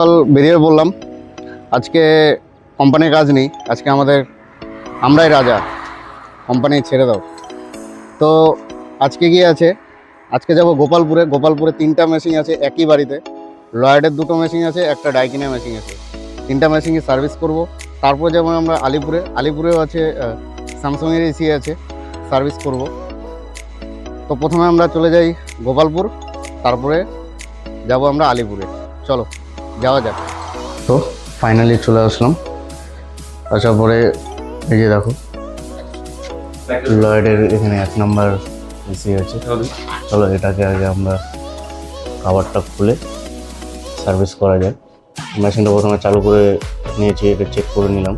কাল বেরিয়ে বললাম আজকে কোম্পানির কাজ নেই, আজকে আমরাই রাজা, কোম্পানি ছেড়ে দাও। তো আজকে গিয়ে আছে, আজকে যাব গোপালপুরে 3টা মেশিন আছে একই বাড়িতে। লয়েডের 2টো মেশিন আছে, একটা ডাইকিনের মেশিন আছে। 3টা মেশিনই সার্ভিস করব। তারপর যেমন আমরা আলিপুরেও আছে স্যামসাংয়ের এসি আছে, সার্ভিস করব। তো প্রথমে আমরা চলে যাই গোপালপুর, তারপরে যাব আমরা আলিপুরে। চলো যাওয়া যাক। তো ফাইনালি চলে আসলাম, আসার পরে এই যে দেখো লয়েডের এখানে 1 নম্বর এসি আছে। চলো এটাকে আগে আমরা কাভারটা খুলে সার্ভিস করা যায়। মেশিনটা প্রথমে চালু করে নিয়েছি, এটা চেক করে নিলাম।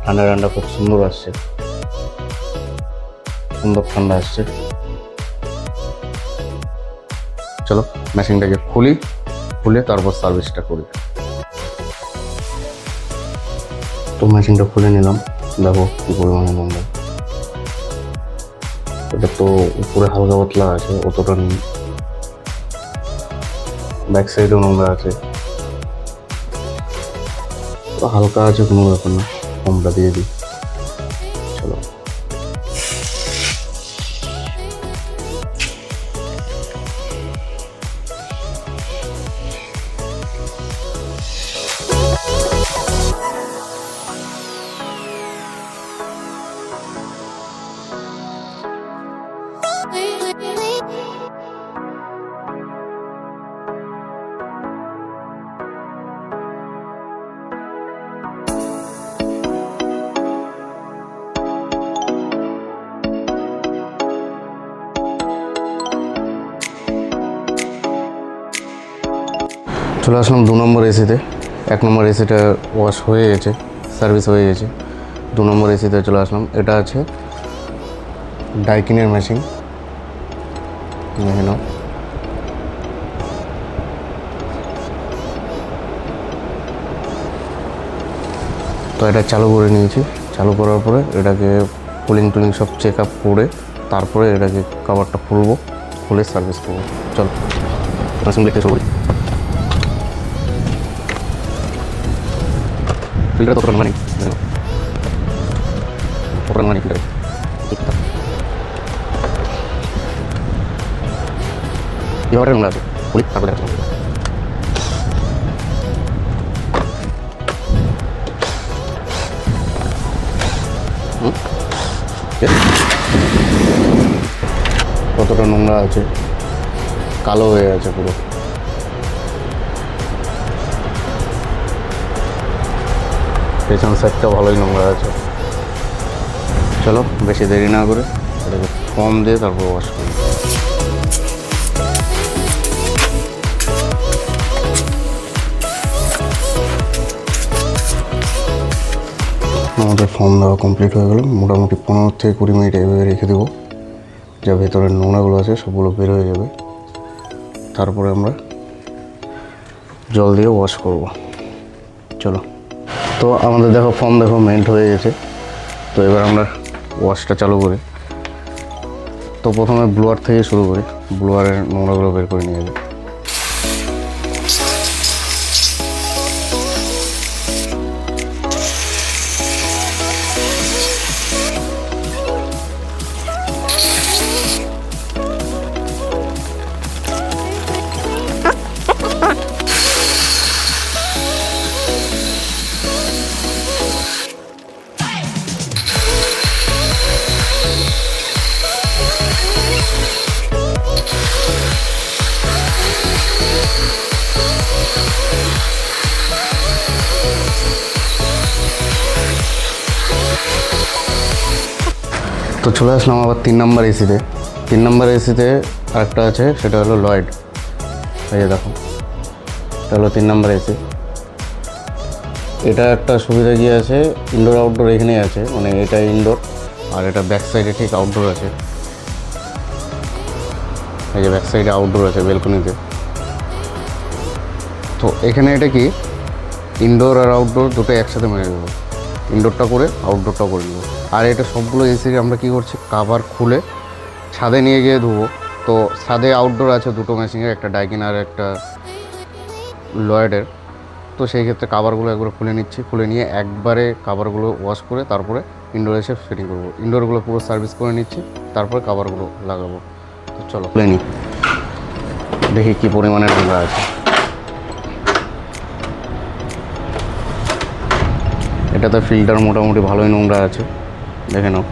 ঠান্ডা খুব সুন্দর আসছে, সুন্দর ঠান্ডা আসছে। চলো মেশিনটাকে খুলে তারপর সার্ভিসটা করি। তো মেশিনটা খুলে নিলাম, দেখো কি পরিমাণে নোংরা। এটা তো উপরে হালকা পাতলা আছে, অতটা নেই। ব্যাক সাইডেও নোংরা আছে, তো হালকা আছে, কোনো ব্যাপার না, কমটা দিয়ে দিই। চলো চলে আসলাম 2 নম্বর এসিতে। 1 নম্বর এসিটা ওয়াশ হয়ে গেছে, সার্ভিস হয়ে গেছে। 2 নম্বর এসিতে চলে আসলাম। এটা আছে ডাইকিনের মেশিন, দেখে নাও। তো এটা চালু করে নিয়েছি। চালু করার পরে এটাকে কুলিং সব চেক আপ করে তারপরে এটাকে কাভারটা খুলে সার্ভিস করবো। চলো মেশিন দেখতে শুরু করি। ফিল্টার কতটা নোংরা নেই, কতটা নোংরা নেই ফিল্টারে। এভাবে নোংরা আছে, খুলি তারপরে দেখা যাবে। কতটা নোংরা আছে, কালো হয়ে আছে পুরো। পেছন সাইডটা ভালোই নোংরা আছে। চলো বেশি দেরি না করে এটাকে ফোম দিয়ে তারপর ওয়াশ করি। আমাদের ফোম দেওয়া কমপ্লিট হয়ে গেল। মোটামুটি 15 থেকে 20 মিনিট এভাবে রেখে দেবো, যা ভেতরের নোংরাগুলো আছে সবগুলো বের হয়ে যাবে। তারপরে আমরা জল দিয়ে ওয়াশ করব। চলো, তো আমাদের দেখো ফোম মেল্ট হয়ে গেছে। তো এবার আমরা ওয়াশটা চালু করি। তো প্রথমে ব্লোয়ার থেকে শুরু করি, ব্লোয়ারের নোংরাগুলো বের করে নিয়ে যাবে। তো চলে আসলাম আবার 3 নম্বর এসিতে। 3 নম্বর এসিতে আরেকটা আছে, সেটা হলো লয়েড। এই যে দেখো, এটা হলো 3 নম্বর এসি। এটা একটা সুবিধা কি আছে, ইনডোর আউটডোর এখানেই আছে, মানে এটা ইনডোর আর এটা ব্যাক সাইডে ঠিক আউটডোর আছে। এই যে ব্যাক সাইডে আউটডোর আছে বেলকনিতে। তো এখানে এটা কি ইনডোর আর আউটডোর দুটো একসাথে মেরে দেবো, ইনডোরটা করে আউটডোরটা করে নেবো। আর এটা সবগুলো এসি আমরা কী করছি, কাভার খুলে ছাদে নিয়ে গিয়ে ধুবো। তো ছাদে আউটডোর আছে 2টো মেশিনের, একটা ডাইকিন আর একটা লয়েডের। তো সেই ক্ষেত্রে কাভারগুলো একবার খুলে নিচ্ছি, খুলে নিয়ে একবারে কাভারগুলো ওয়াশ করে তারপরে ইনডোরে এসে ফিটিং করবো। ইনডোরগুলো পুরো সার্ভিস করে নিচ্ছি, তারপরে কাভারগুলো লাগাবো। তো চলো খুলে নিই, দেখি কী পরিমাণে নোংরা আছে। এটাতে ফিল্টার মোটামুটি ভালোই নোংরা আছে, দেখে নাও।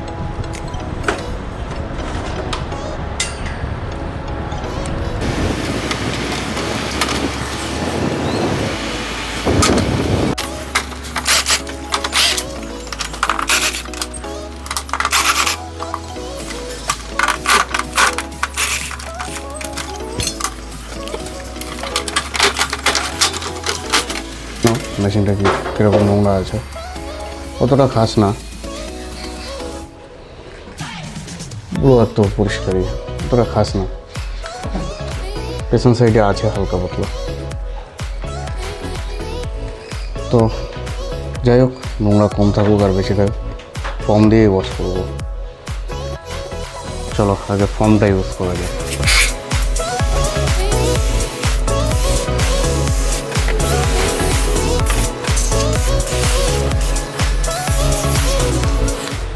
মেশিনটা কীরকম নোংরা আছে, অতটা খাস না, পুরো এত পরিষ্কারই, অতটা খাস না। পেছন সাইডে আছে হালকা পাতলা। তো যাই হোক, নোংরা কম থাকুক আর বেশি থাকুক, ফর্ম দিয়েই ওয়াশ করবো। চলো আগে ফর্মটা ইউজ করা যায়।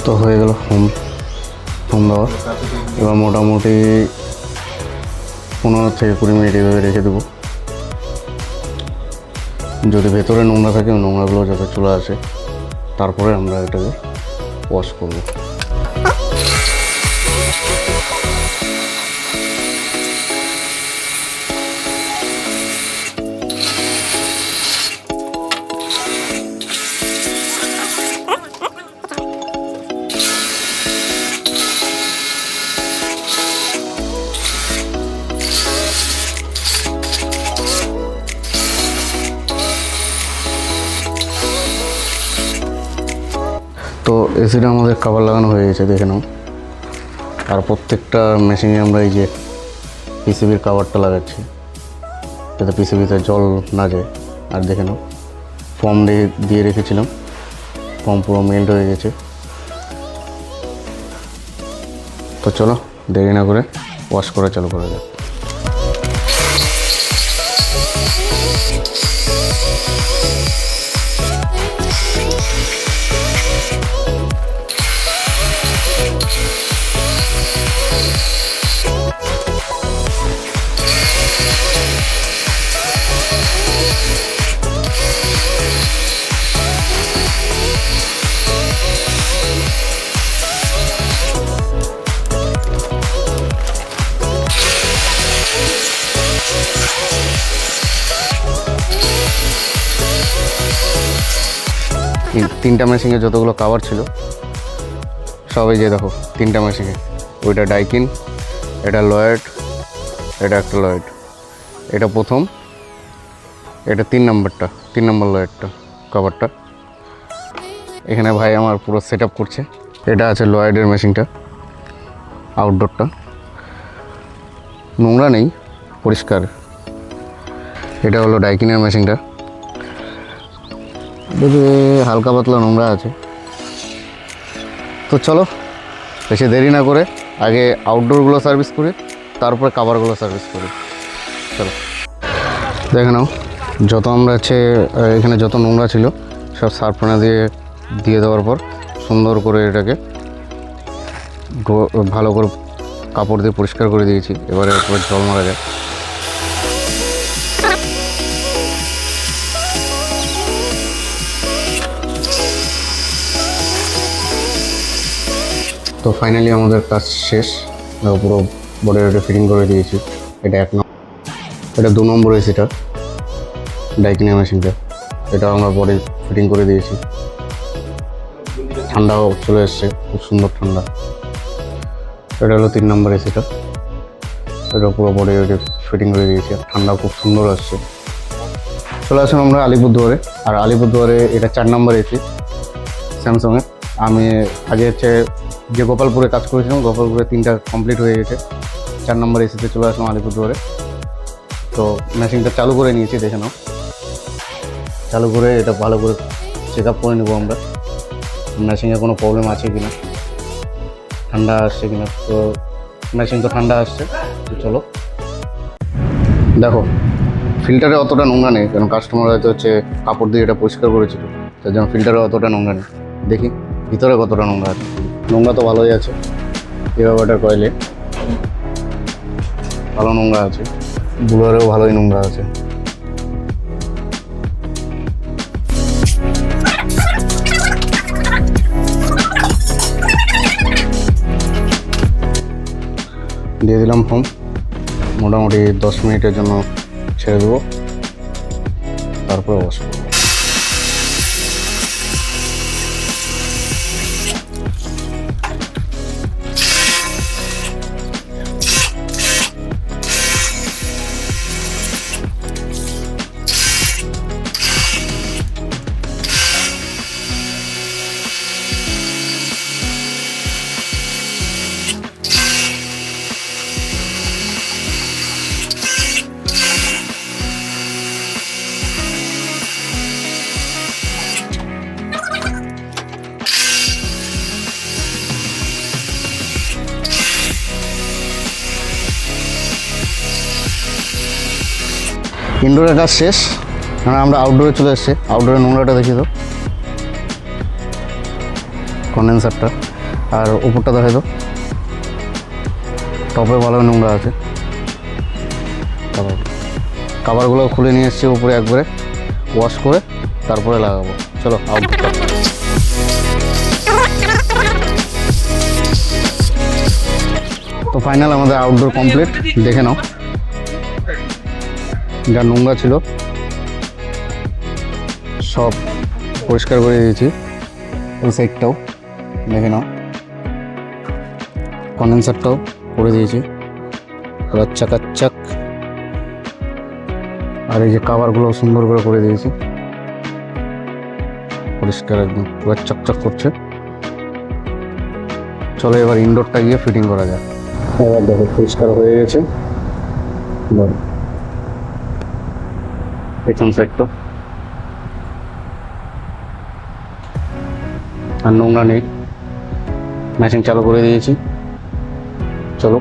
তো হয়ে গেল ফোম দেওয়া। এবার মোটামুটি 15 থেকে 20 মিনিট এভাবে রেখে দেবো। যদি ভেতরে নোংরা থাকে নোংরাগুলো যাতে চলে আসে, তারপরে আমরা এটাকে ওয়াশ করব। তো এসিটা আমাদের কভার লাগানো হয়ে গেছে, দেখে নাও। আর প্রত্যেকটা মেশিনে আমরা এই যে পিসিবির কভারটা লাগাচ্ছি, যাতে পিসিবিতে জল না যায়। আর দেখে নাও, ফর্ম দিয়ে রেখেছিলাম, ফর্ম পুরো মেল্ট হয়ে গেছে। তো চলো দেরি না করে ওয়াশ করা চালু করা যাক। তিনটা মেশিনে যতগুলো কভার ছিল সবাই যে দেখো, তিনটা মেশিনে, ওইটা ডাইকিন, এটা লয়েড, এটা একটা লয়েড, এটা প্রথম, এটা 3 নম্বর লয়েডটা কভারটা। এখানে ভাই আমার পুরো সেট আপ করছে। এটা আছে লয়েডের মেশিনটা, আউটডোরটা, নোংরা নেই, পরিষ্কার। এটা হলো ডাইকিনের মেশিনটা, দেখে হালকা পাতলা নোংরা আছে। তো চলো বেশি দেরি না করে আগে আউটডোরগুলো সার্ভিস করি, তারপরে কাভারগুলো সার্ভিস করি। চলো দেখে নাও, যত আমরা এখানে যত নোংরা ছিল সব সার্ফনা দিয়ে দেওয়ার পর সুন্দর করে এটাকে ভালো করে কাপড় দিয়ে পরিষ্কার করে দিয়েছি। এবারে উপরে জল মারা যায়। তো ফাইনালি আমাদের কাজ শেষ, পুরো বডির এটা ফিটিং করে দিয়েছি। এটা 1 নম্বর, এটা 2 নম্বর এসিটা ডাইকিনের মেশিনটা, এটা আমরা বডি ফিটিং করে দিয়েছি। ঠান্ডাও চলে এসছে, খুব সুন্দর ঠান্ডা। এটা হলো 3 নম্বর এসিটা, এটা পুরো বডি ফিটিং করে দিয়েছি, ঠান্ডা খুব সুন্দর আসছে। চলে আসুন আমরা আলিপুরদুয়ারে। আর আলিপুরদুয়ারে এটা 4 নম্বর এসি স্যামসাংয়ের। আমি আগে যে গোপালপুরে কাজ করেছিলাম, গোপালপুরে 3টা কমপ্লিট হয়ে গেছে। 4 নম্বর এসিতে চলে আসলাম আলিপুরদুয়ারে। তো মেশিনটা চালু করে নিয়েছি, দেখে নাও। চালু করে এটা ভালো করে চেক আপ করে নেবো আমরা, মেশিনে কোনো প্রবলেম আছে কি না, ঠান্ডা আসছে কি না। তো মেশিন তো ঠান্ডা আসছে। তো চলো দেখো, ফিল্টারে অতটা নোংরা নেই, কারণ কাস্টমার হয়তো হচ্ছে কাপড় দিয়ে এটা পরিষ্কার করেছিল, তার জন্য ফিল্টারে অতটা নোংরা নেই। দেখি ভিতরে কতটা নোংরা আছে। নোংরা তো ভালোই আছে, এভাবেটার কয়েলে ভালো নোংরা আছে, বুলারেও ভালোই নোংরা আছে। দিয়ে দিলাম ফোম, মোটামুটি 10 মিনিটের জন্য ছেড়ে দেবো, তারপরে ওয়াশ করবো। ইনডোরের কাজ শেষ, কারণ আমরা আউটডোরে চলে এসেছি। আউটডোরের নোংরাটা দেখি তো, কন্ডেন্সারটা আর উপরটা দেখে তো, টপে ভালো নোংরা আছে। কাভারগুলো খুলে নিয়ে এসেছি উপরে, একবারে ওয়াশ করে তারপরে লাগাবো। চলো আউটডোরটা। তো ফাইনাল আমাদের আউটডোর কমপ্লিট, দেখে নাও। যা নোংরা ছিল সব পরিষ্কার করে দিয়েছি, ওই সাইডটাও দেখে নাও, কন্ডেন্সারটাও করে দিয়েছি পুরো চাকাচাক। আর এই যে কাভারগুলো সুন্দর করে দিয়েছি, পরিষ্কার একদম পুরো চকচক করছে। চলো এবার ইনডোরটা গিয়ে ফিটিং করা যায়। এবার দেখো পরিষ্কার হয়ে গেছে, পেছন সাইডটা আর নোংরা নেই, মেশিন চালু করে দিয়েছি। চলো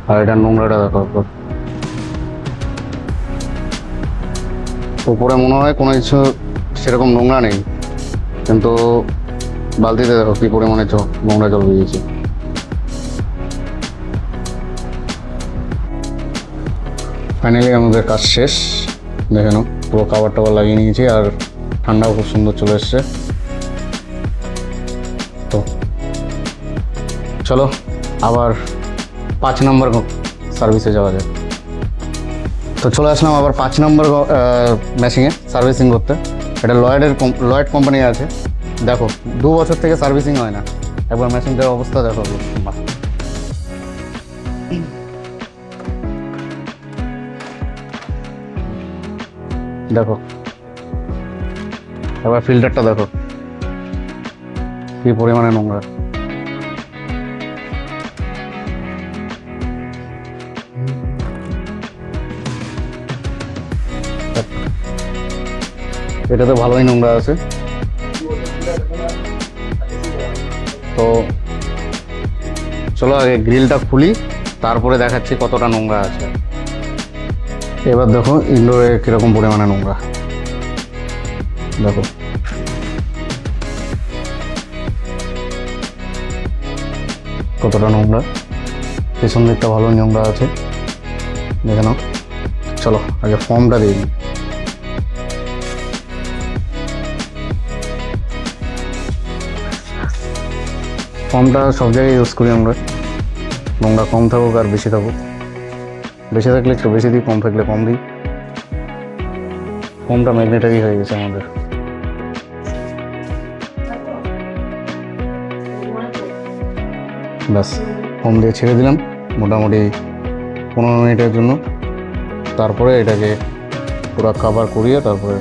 আর এটা নোংরাটা দেখো। উপরে মনে হয় কোনো কিছু সেরকম নোংরা নেই, কিন্তু বালতিতে দেখো কি পরিমাণে নোংরা জল দিয়েছি। ফাইনালি আমাদের কাজ শেষ, দেখে নাও পুরো কাভার টাভার লাগিয়ে নিয়েছি, আর ঠান্ডাও খুব সুন্দর চলে এসছে। তো চলো আবার 5 নম্বর সার্ভিসে যাওয়া যায়। তো চলে আসলাম আবার 5 নম্বর মেশিনে সার্ভিসিং করতে। এটা লয়েড কোম্পানি আছে। দেখো 2 বছর থেকে সার্ভিসিং হয় না, একবার মেশিনটার অবস্থা দেখো। দেখো এবার ফিল্টারটা দেখো কি পরিমাণে নোংরা। এটা তো ভালোই নোংরা আছে। তো চলো আগে গ্রিলটা খুলি, তারপরে দেখাচ্ছি কতটা নোংরা আছে। এবার দেখো ইনডোরে কিরকম পরিমাণে নোংরা, দেখো কতটা নোংরা। পেছন দিকটা ভালো নোংরা আছে, দেখে নাও। চলো আগে ফর্মটা দিয়ে দিই। ফর্মটা সব জায়গায় ইউজ করি আমরা, নোংরা কম থাকুক আর বেশি থাকুক। বেশি থাকলে একটু বেশি দিই, কম থাকলে কম দিই। ফর্মটা ম্যাগনেটারি হয়ে গেছে আমাদের। ব্যাস ফর্ম দিয়ে ছেড়ে দিলাম মোটামুটি 15 মিনিটের জন্য। তারপরে এটাকে পুরো কাভার করিয়ে তারপরে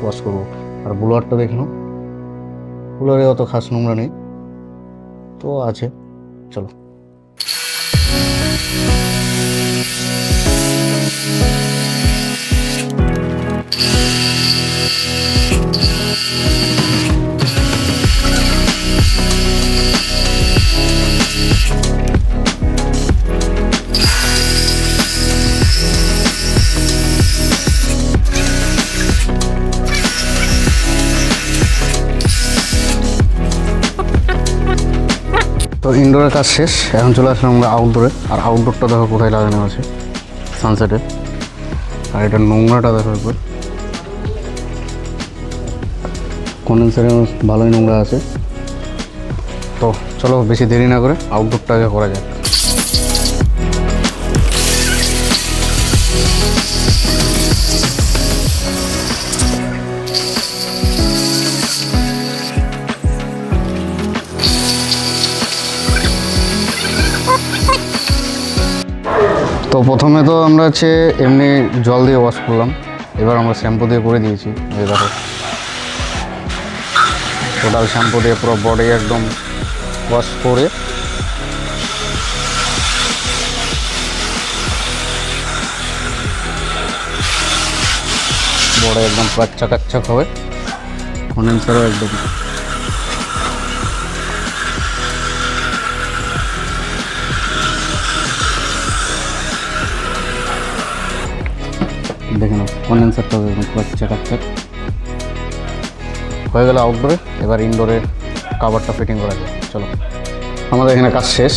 ওয়াশ করবো। আর ব্লোয়ারটা দেখে নাও, ব্লোয়ারে অত খাস নোংরা নেই, তো আছে। চলো ইনডোরের কাজ শেষ, এখন চলে আসলাম আমরা আউটডোরে। আর আউটডোরটা দেখো কোথায় লাগানো আছে, সানসেটে। আর এটা নোংরাটা দেখো একবার, কন্ডেন্সারে ভালোই নোংরা আছে। তো চলো বেশি দেরি না করে আউটডোরটা আগে করা যাক। তো প্রথমে তো আমরা এমনি জল দিয়ে ওয়াশ করলাম, এবার আমরা শ্যাম্পু দিয়ে করে দিয়েছি। এই দেখো টোটাল শ্যাম্পু দিয়ে পুরো বডি একদম ওয়াশ করে বডি একদম কাচ্চা হবে। কন্ডেন্সারও একদম দেখে নাও, কন্ডেন্সারটা একদম কাচ্চা হয়ে গেল আউটডোরে। এবার ইনডোরে কাভারটা ফিটিং করা যায়। চলো, আমাদের এখানে কাজ শেষ,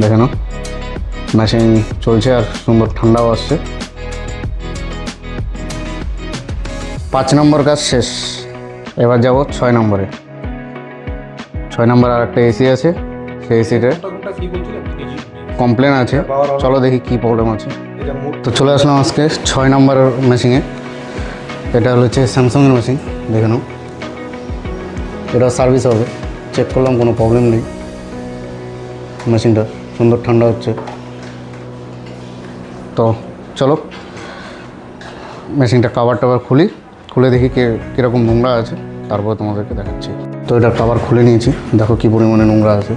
দেখে নাও মেশিন চলছে আর সুন্দর ঠান্ডাও আসছে। 5 নম্বর কাজ শেষ, এবার যাব 6 নম্বরে। 6 নম্বর আর একটা এসি আছে, সেই এসিতে কমপ্লেন আছে। চলো দেখি কি প্রবলেম আছে। তো চলে আসলাম আজকে 6 নম্বর মেশিনে। এটা হচ্ছে স্যামসাংয়ের মেশিন, দেখে নাও। এটা সার্ভিস হবে, চেক করলাম কোনো প্রবলেম নেই। মেশিনটা সুন্দর ঠান্ডা হচ্ছে। তো চলো মেশিনটা কাভার টাভার খুলে দেখি কীরকম নোংরা আছে, তারপর তোমাদেরকে দেখাচ্ছি। তো এটা কাভার খুলে নিয়েছি, দেখো কী পরিমাণে নোংরা আছে।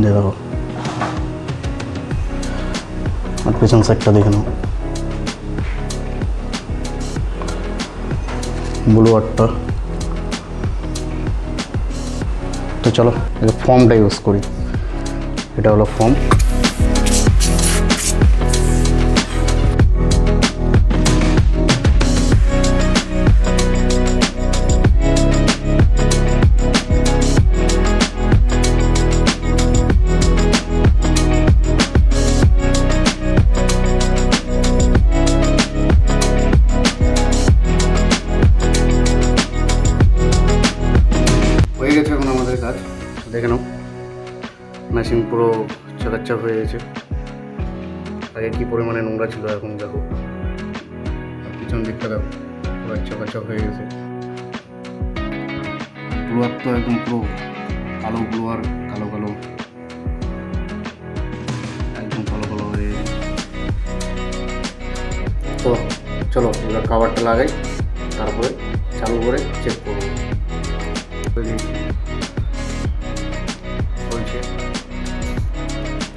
দেখো আর পেছন সাইডটা দেখে নাও, ব্লু আটটা। তো চলো এটা ফর্মটা ইউজ করি। এটা হলো ফর্ম। হয়ে গেছে এখন আমাদের কাজ, দেখে নাও মেশিন পুরো চাকাচ্চাক হয়ে গেছে। আগে কী পরিমাণে নোংরা ছিল, এখন দেখো পিছন দিকটা দেখো পুরো চাকাচ্চাক হয়ে গেছে। ব্লোয়ার তো একদম পুরো কালো ব্লোয়ার, কালো একদম কালো হয়ে গেছে। তো চলো এবার কাভারটা লাগাই, তারপরে চালু করে চেক করবো।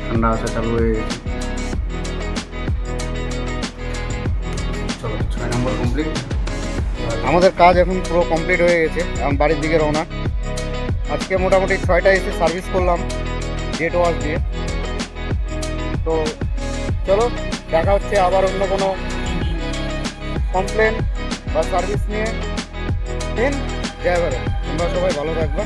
ঠান্ডা আসা চালু হয়ে গেছে। চলো 6 নম্বর কমপ্লিট। আমাদের কাজ এখন পুরো কমপ্লিট হয়ে গেছে, এখন বাড়ির দিকে রওনা। আজকে মোটামুটি 6টা এসে সার্ভিস করলাম জেট ওয়াশ দিয়ে। তো চলো দেখা হচ্ছে আবার অন্য কোনো কমপ্লেন বা সার্ভিস নিয়ে। জয় ভারত, তোমরা সবাই ভালো থাকবে।